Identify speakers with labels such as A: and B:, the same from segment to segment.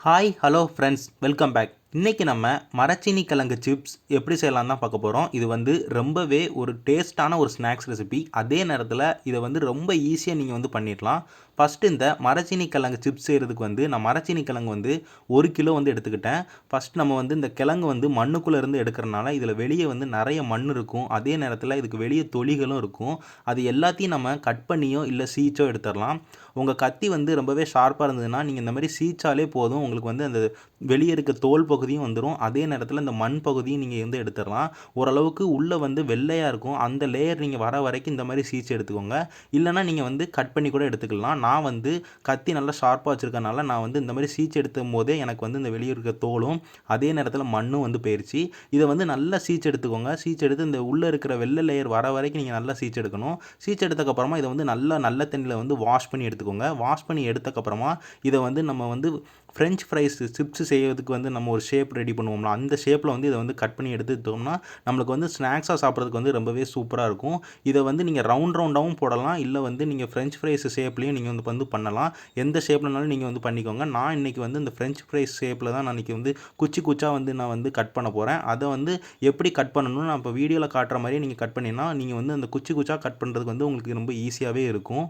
A: Hi hello friends, welcome back. இன்றைக்கி நம்ம மரச்சீனி கிழங்கு சிப்ஸ் எப்படி செய்யலாம் தான் பார்க்க போகிறோம். இது வந்து ரொம்பவே ஒரு டேஸ்ட்டான ஒரு ஸ்நாக்ஸ் ரெசிபி. அதே நேரத்தில் இதை வந்து ரொம்ப ஈஸியாக நீங்கள் வந்து பண்ணிடலாம். ஃபஸ்ட்டு இந்த மரச்சீனி கிழங்கு சிப்ஸ் செய்கிறதுக்கு வந்து நான் மரச்சீனி கிழங்கு வந்து 1 கிலோ வந்து எடுத்துக்கிட்டேன். ஃபஸ்ட் நம்ம வந்து இந்த கிழங்கு வந்து மண்ணுக்குள்ளே இருந்து எடுக்கிறனால இதில் வெளியே வந்து நிறைய மண் இருக்கும். அதே நேரத்தில் இதுக்கு வெளியே தொலிகளும் இருக்கும். அது எல்லாத்தையும் நம்ம கட் பண்ணியோ இல்லை சீச்சோ எடுத்துடலாம். உங்கள் கத்தி வந்து ரொம்பவே ஷார்ப்பாக இருந்ததுன்னா நீங்கள் இந்த மாதிரி சீச்சாலே போதும். உங்களுக்கு வந்து அந்த வெளியே இருக்க தோல் பகுதியும் வந்துடும். அதே நேரத்தில் இந்த மண் பகுதியும் நீங்கள் வந்து எடுத்துடலாம். ஓரளவுக்கு உள்ளே வந்து வெள்ளையாக இருக்கும். அந்த லேயர் நீங்கள் வர வரைக்கும் இந்த மாதிரி சீச்சு எடுத்துக்கோங்க. இல்லைனா நீங்கள் வந்து கட் பண்ணி கூட எடுத்துக்கலாம். நான் வந்து கத்தி நல்லா ஷார்ப்பாக வச்சுருக்கனால நான் வந்து இந்த மாதிரி சீச்சு எடுத்தும் போதே எனக்கு வந்து இந்த வெளியே இருக்க தோலும் அதே நேரத்தில் மண்ணும் வந்து போயிடுச்சு. இதை வந்து நல்லா சீச்சு எடுத்துக்கோங்க. சீச்சு எடுத்து இந்த உள்ளே இருக்கிற வெள்ளை லேயர் வர வரைக்கும் நீங்கள் நல்லா சீச்சு எடுக்கணும். சீச்சு எடுத்ததுக்கப்புறமா இதை வந்து நல்ல தண்ணியில் வந்து வாஷ் பண்ணி எடுத்துக்கோங்க. வாஷ் பண்ணி எடுத்ததுக்கப்புறமா இதை வந்து நம்ம வந்து ஃப்ரெஞ்ச் ஃப்ரைஸ் சிப்ஸ் செய்யறதுக்கு வந்து நம்ம ஒரு ஷேப் ரெடி பண்ணுவோம்ல, அந்த ஷேப்பில் வந்து இதை வந்து கட் பண்ணி எடுத்துட்டோம்னா நம்மளுக்கு வந்து ஸ்நாக்ஸாக சாப்பிட்றதுக்கு வந்து ரொம்பவே சூப்பராக இருக்கும். இதை வந்து நீங்கள் ரவுண்டாகவும் போடலாம். இல்லை வந்து நீங்கள் ஃப்ரெஞ்ச் ஃப்ரைஸ் ஷேப்லேயும் நீங்கள் வந்து பண்ணலாம். எந்த ஷேப்லனாலும் நீங்கள் வந்து பண்ணிக்கோங்க. நான் இன்றைக்கி வந்து இந்த ஃப்ரெஞ்ச் ஃப்ரைஸ் ஷேப்பில் தான் நான் இன்றைக்கி வந்து குச்சா வந்து நான் வந்து கட் பண்ண போகிறேன். அதை வந்து எப்படி கட் பண்ணணும்னு நான் இப்போ வீடியோவில் காட்டுற மாதிரியே நீங்கள் கட் பண்ணினா நீங்கள் வந்து அந்த குச்சா கட் பண்ணுறதுக்கு வந்து உங்களுக்கு ரொம்ப ஈஸியாகவே இருக்கும்.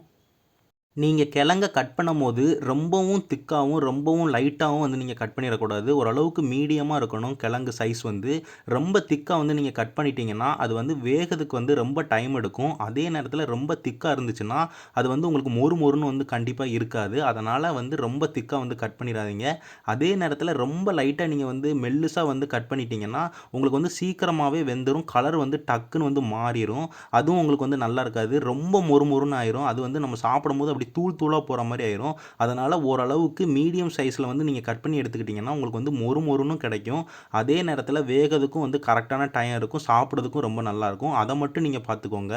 A: நீங்கள் கிழங்க கட் பண்ணும்போது ரொம்பவும் திக்காகவும் ரொம்பவும் லைட்டாகவும் வந்து நீங்கள் கட் பண்ணிடக்கூடாது. ஓரளவுக்கு மீடியமாக இருக்கணும் கிழங்கு சைஸ் வந்து. ரொம்ப திக்காக வந்து நீங்கள் கட் பண்ணிட்டீங்கன்னா அது வந்து வேகிறதுக்கு வந்து ரொம்ப டைம் எடுக்கும். அதே நேரத்தில் ரொம்ப திக்காக இருந்துச்சுன்னா அது வந்து உங்களுக்கு மொறுன்னு வந்து கண்டிப்பாக இருக்காது. அதனால் வந்து ரொம்ப திக்காக வந்து கட் பண்ணிடாதீங்க. அதே நேரத்தில் ரொம்ப லைட்டாக நீங்கள் வந்து மெல்லுசாக வந்து கட் பண்ணிட்டீங்கன்னா உங்களுக்கு வந்து சீக்கிரமாகவே வெந்துடும். கலர் வந்து டக்குன்னு வந்து மாறிடும். அதுவும் உங்களுக்கு வந்து நல்லா இருக்காது. ரொம்ப மொறுன்னு ஆயிரும். அது வந்து நம்ம சாப்பிடும்போது அப்படி தூளாக போகிற மாதிரி ஆயிரும். அதனால் ஓரளவுக்கு மீடியம் சைஸில் வந்து நீங்கள் கட் பண்ணி எடுத்துக்கிட்டிங்கன்னா உங்களுக்கு வந்து மொறுன்னு கிடைக்கும். அதே நேரத்தில் வேகிறதுக்கும் வந்து கரெக்டான டைம் இருக்கும். சாப்பிட்றதுக்கும் ரொம்ப நல்லாயிருக்கும். அதை மட்டும் நீங்கள் பார்த்துக்கோங்க.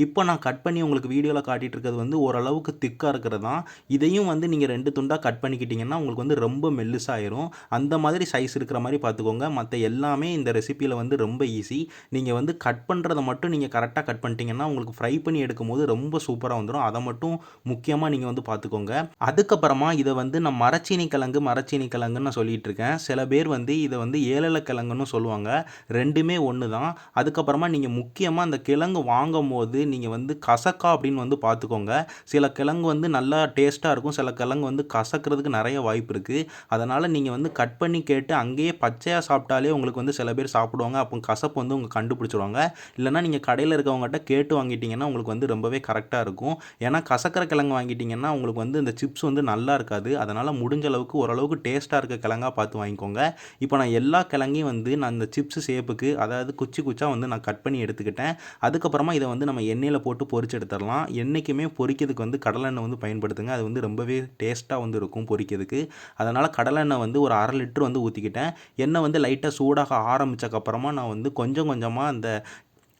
A: இப்போ நான் கட் பண்ணி உங்களுக்கு வீடியோவில் காட்டிகிட்டு இருக்கிறது வந்து ஓரளவுக்கு திக்காக இருக்கிறது தான். இதையும் வந்து நீங்கள் 2 துண்டாக கட் பண்ணிக்கிட்டிங்கன்னா உங்களுக்கு வந்து ரொம்ப மெல்லுசாயிரும். அந்த மாதிரி சைஸ் இருக்கிற மாதிரி பார்த்துக்கோங்க. மற்ற எல்லாமே இந்த ரெசிப்பியில் வந்து ரொம்ப ஈஸி. நீங்கள் வந்து கட் பண்ணுறதை மட்டும் நீங்கள் கரெக்டாக கட் பண்ணிட்டீங்கன்னா உங்களுக்கு ஃப்ரை பண்ணி எடுக்கும்போது ரொம்ப சூப்பராக வந்துடும். அதை மட்டும் முக்கியமாக நீங்கள் வந்து பார்த்துக்கோங்க. அதுக்கப்புறமா இதை வந்து நான் மரச்சீனி கிழங்குன்னு நான் சொல்லிட்டு இருக்கேன். சில பேர் வந்து இதை வந்து ஏலல கிழங்குன்னு சொல்லுவாங்க. ரெண்டுமே ஒன்று தான். அதுக்கப்புறமா நீங்கள் முக்கியமாக அந்த கிழங்கு வாங்கும் போது நீங்கள் வந்து கசக்கா அப்படின்னு வந்து பார்த்துக்கோங்க. சில கிழங்கு வந்து நல்லா டேஸ்ட்டாக இருக்கும். சில கிழங்கு வந்து கசக்கிறதுக்கு நிறைய வாய்ப்பு இருக்குது. அதனால் நீங்கள் வந்து கட் பண்ணி கேட்டு அங்கேயே பச்சையாக சாப்பிட்டாலே உங்களுக்கு வந்து சில பேர் சாப்பிடுவாங்க. அப்போ கசப்பு வந்து உங்கள் கண்டுபிடிச்சிருவாங்க. இல்லைனா நீங்கள் கடையில் இருக்கவங்ககிட்ட கேட்டு வாங்கிட்டீங்கன்னா உங்களுக்கு வந்து ரொம்பவே கரெக்டாக இருக்கும். ஏன்னா கசக்கிற கிழங்கு வாங்கிட்டீங்கன்னா உங்களுக்கு வந்து இந்த சிப்ஸ் வந்து நல்லா இருக்காது. அதனால் முடிஞ்ச அளவுக்கு ஓரளவுக்கு டேஸ்ட்டாக இருக்க கிழங்கா பார்த்து வாங்கிக்கோங்க. இப்போ நான் எல்லா கிழங்கையும் வந்து நான் இந்த சிப்ஸ் ஷேப்புக்கு அதாவது குச்சா வந்து நான் கட் பண்ணி எடுத்துக்கிட்டேன். அதுக்கப்புறமா இதை வந்து நம்ம எண்ணெயில் போட்டு பொரிச்சு எடுத்துடலாம். என்றைக்குமே பொரிக்கிறதுக்கு வந்து கடலெண்ணெய் வந்து பயன்படுத்துங்க. அது வந்து ரொம்பவே டேஸ்ட்டாக வந்து இருக்கும் பொரிக்கிறதுக்கு. அதனால் கடலெண்ணெய் வந்து ஒரு 1/2 லிட்டர் வந்து ஊற்றிக்கிட்டேன். எண்ணெய் வந்து லைட்டாக சூடாக ஆரம்பித்தக்கப்புறமா நான் வந்து கொஞ்சம் கொஞ்சமாக அந்த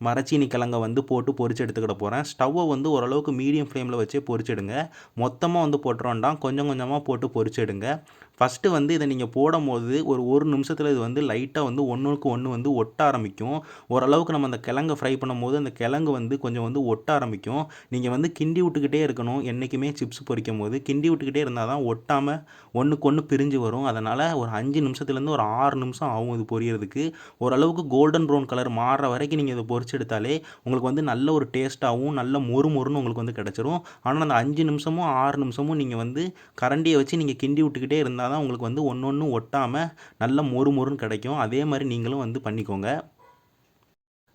A: மரச்சீனி கிழங்க வந்து போட்டு பொரிச்சு எடுத்துக்கிட போகிறேன். ஸ்டவ்வை வந்து ஓரளவுக்கு மீடியம் ஃப்ளேமில் வச்சே பொரிச்சிடுங்க. மொத்தமாக வந்து போட்டுற வேண்டாம். கொஞ்சம் கொஞ்சமாக போட்டு பொரிச்சிடுங்க. ஃபஸ்ட்டு வந்து இதை நீங்கள் போடும்போது ஒரு நிமிஷத்தில் இது வந்து லைட்டாக வந்து ஒன்றுக்கு ஒன்று வந்து ஒட்ட ஆரம்பிக்கும். ஓரளவுக்கு நம்ம அந்த கிழங்கை ஃப்ரை பண்ணும்போது அந்த கிழங்கு வந்து கொஞ்சம் வந்து ஒட்ட ஆரம்பிக்கும். நீங்கள் வந்து கிண்டி விட்டுக்கிட்டே இருக்கணும். என்றைக்குமே சிப்ஸ் பொரிக்கும் போது கிண்டி விட்டுக்கிட்டே இருந்தால் தான் ஒட்டாமல் ஒன்றுக்கு ஒன்று பிரிஞ்சு வரும். அதனால் ஒரு 5 நிமிஷத்துலேருந்து ஒரு 6 நிமிஷம் ஆகும் இது பொரியறதுக்கு. ஓரளவுக்கு கோல்டன் ப்ரௌன் கலர் மாறுற வரைக்கும் நீங்கள் இதை பொரிச்சு எடுத்தாலே உங்களுக்கு வந்து நல்ல ஒரு டேஸ்ட்டாகவும் நல்ல மொறுன்னு உங்களுக்கு வந்து கிடச்சிரும். ஆனால் அந்த 5 நிமிஷமும் 6 நிமிஷமும் நீங்கள் வந்து கரண்டியை வச்சு நீங்கள் கிண்டி விட்டுக்கிட்டே இருந்தால் தான் உங்களுக்கு வந்து ஒன்று ஒட்டாமல் நல்ல மொறுன்னு கிடைக்கும். அதே மாதிரி நீங்களும் வந்து பண்ணிக்கோங்க.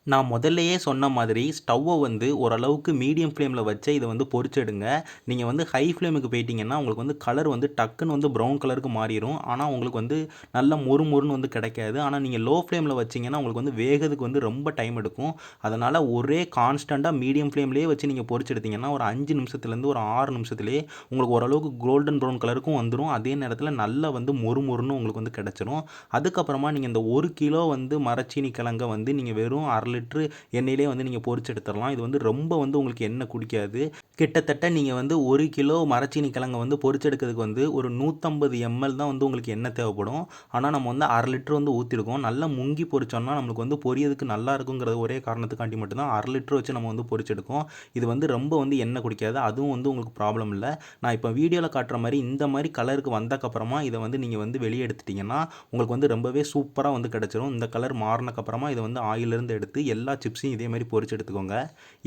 A: நான் முதல்லையே சொன்ன மாதிரி ஸ்டவ்வை வந்து ஓரளவுக்கு மீடியம் ஃப்ளேமில் வச்சு இதை வந்து பொரிச்செடுங்க. நீங்கள் வந்து ஹை ஃப்ளேமுக்கு போயிட்டீங்கன்னா உங்களுக்கு வந்து கலர் வந்து டக்குன்னு வந்து ப்ரௌன் கலருக்கு மாறிடும். ஆனால் உங்களுக்கு வந்து நல்ல மொறுன்னு வந்து கிடைக்காது. ஆனால் நீங்கள் லோ ஃப்ளேமில் வச்சிங்கன்னா உங்களுக்கு வந்து வேகிறதுக்கு வந்து ரொம்ப டைம் எடுக்கும். அதனால் ஒரே கான்ஸ்டண்ட்டாக மீடியம் ஃப்ளேம்லேயே வச்சு நீங்கள் பொரிச்செடுத்தீங்கன்னா ஒரு 5 நிமிஷத்துலேருந்து ஒரு 6 நிமிஷத்துலேயே உங்களுக்கு ஓரளவுக்கு கோல்டன் ப்ரௌன் கலருக்கும் வந்துடும். அதே நேரத்தில் நல்லா வந்து மொறுன்னு உங்களுக்கு வந்து கிடச்சிரும். அதுக்கப்புறமா நீங்கள் இந்த 1 கிலோ வந்து மரச்சீனி கிழங்க வந்து நீங்கள் வெறும் 1/2 லிட்டரு எண்ணெயிலே வந்து நீங்கள் பொரிச்சு எடுத்துடலாம். இது வந்து ரொம்ப வந்து உங்களுக்கு எண்ணெய் குடிக்காது. கிட்டத்தட்ட நீங்கள் வந்து 1 கிலோ மரச்சீனி கிழங்க வந்து பொரிச்செடுக்கிறதுக்கு வந்து ஒரு 150 எம்எல் தான் வந்து உங்களுக்கு எண்ணெய் தேவைப்படும். ஆனால் நம்ம வந்து 1/2 லிட்டர் வந்து ஊற்றிருக்கோம். நல்லா முங்கி பொரிச்சோம்னா நம்மளுக்கு வந்து பொரியதுக்கு நல்லா இருக்குங்கிறது ஒரே காரணத்துக்காண்டி மட்டும்தான் 1/2 லிட்டர் வச்சு நம்ம வந்து பொரிச்செடுக்கோம். இது வந்து ரொம்ப வந்து எண்ணெய் குடிக்காது. அதுவும் வந்து உங்களுக்கு ப்ராப்ளம் இல்லை. நான் இப்போ வீடியோவில் காட்டுற மாதிரி இந்த மாதிரி கலருக்கு வந்தக்கப்புறமா இதை வந்து நீங்கள் வந்து வெளியே எடுத்துட்டிங்கன்னா உங்களுக்கு வந்து ரொம்பவே சூப்பராக வந்து கிடச்சிரும். இந்த கலர் மாறினக்கப்புறமா இதை வந்து ஆயிலிருந்து எடுத்து எல்லா சிப்ஸையும் இதே மாதிரி பொரிச்சு எடுத்துக்கோங்க.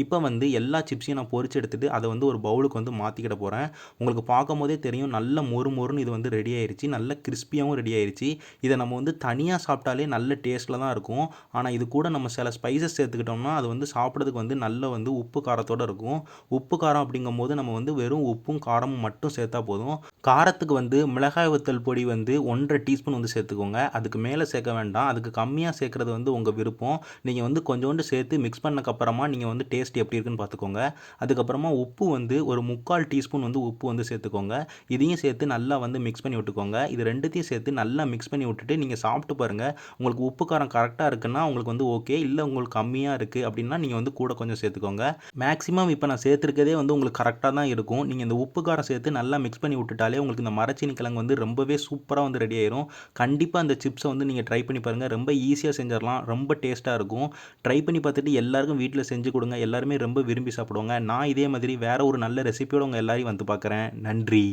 A: இப்போ வந்து எல்லா சிப்ஸையும் நான் பொரிச்சு எடுத்துட்டு அதை வந்து ஒரு பவுலுக்கு வந்து மாற்றிக்கிட போகிறேன். உங்களுக்கு பார்க்கும் போதே தெரியும் நல்ல மொறு மொறுன்னு இது வந்து ரெடி ஆயிடுச்சு. நல்ல கிறிஸ்பியாகவும் ரெடி ஆயிடுச்சு. இதை நம்ம வந்து தனியாக சாப்பிட்டாலே நல்ல டேஸ்ட்டில் தான் இருக்கும். ஆனால் இது கூட நம்ம சில ஸ்பைசஸ் சேர்த்துக்கிட்டோம்னா அது வந்து சாப்பிட்றதுக்கு வந்து நல்ல வந்து உப்பு காரத்தோடு இருக்கும். உப்பு காரம் அப்படிங்கும் போது நம்ம வந்து வெறும் உப்பும் காரமும் மட்டும் சேர்த்தா போதும். காரத்துக்கு வந்து மிளகாய் வத்தல் பொடி வந்து 1.5 டீஸ்பூன் வந்து சேர்த்துக்கோங்க. அதுக்கு மேலே சேர்க்க வேண்டாம். அதுக்கு கம்மியாக சேர்க்குறது வந்து உங்கள் விருப்பம். நீங்கள் வந்து கொஞ்சோண்டு சேர்த்து மிக்ஸ் பண்ணக்கப்புறமா நீங்கள் வந்து டேஸ்ட் எப்படி இருக்குன்னு பார்த்துக்கோங்க. அதுக்கப்புறமா உப்பு வந்து ஒரு 3/4 டீஸ்பூன் வந்து உப்பு வந்து சேர்த்துக்கோங்க. இதையும் சேர்த்து நல்லா வந்து மிக்ஸ் பண்ணி விட்டுக்கோங்க. இது ரெண்டுத்தையும் சேர்த்து நல்லா மிக்ஸ் பண்ணி விட்டுட்டு நீங்கள் சாப்பிட்டு பாருங்கள். உங்களுக்கு உப்பு காரம் கரெக்டாக இருக்குன்னா உங்களுக்கு வந்து ஓகே. இல்லை உங்களுக்கு கம்மியாக இருக்குது அப்படின்னா நீங்கள் வந்து கூட கொஞ்சம் சேர்த்துக்கோங்க. மேக்ஸிமம் இப்போ நான் சேர்த்துருக்கதே வந்து உங்களுக்கு கரெக்டாக தான் இருக்கும். நீங்கள் இந்த உப்பு காரம் சேர்த்து நல்லா மிக்ஸ் பண்ணி விட்டுட்டாலே உங்களுக்கு இந்த மரச்சீனி கிழங்கு வந்து ரொம்பவே சூப்பராக வந்து ரெடி ஆயிரும். கண்டிப்பாக அந்த சிப்ஸை வந்து நீங்கள் ட்ரை பண்ணி பாருங்கள். ரொம்ப ஈஸியாக செஞ்சிடலாம். ரொம்ப டேஸ்ட்டாக இருக்கும். ட்ரை பண்ணி பார்த்துட்டு எல்லாருக்கும் வீட்டில் செஞ்சு கொடுங்க. எல்லாருமே ரொம்ப விரும்பி சாப்பிடுவாங்க. நான் இதே மாதிரி வேறு ஒரு நல்ல ரெசிபியோடு உங்கள் எல்லாரையும் வந்து பார்க்குறேன். நன்றி.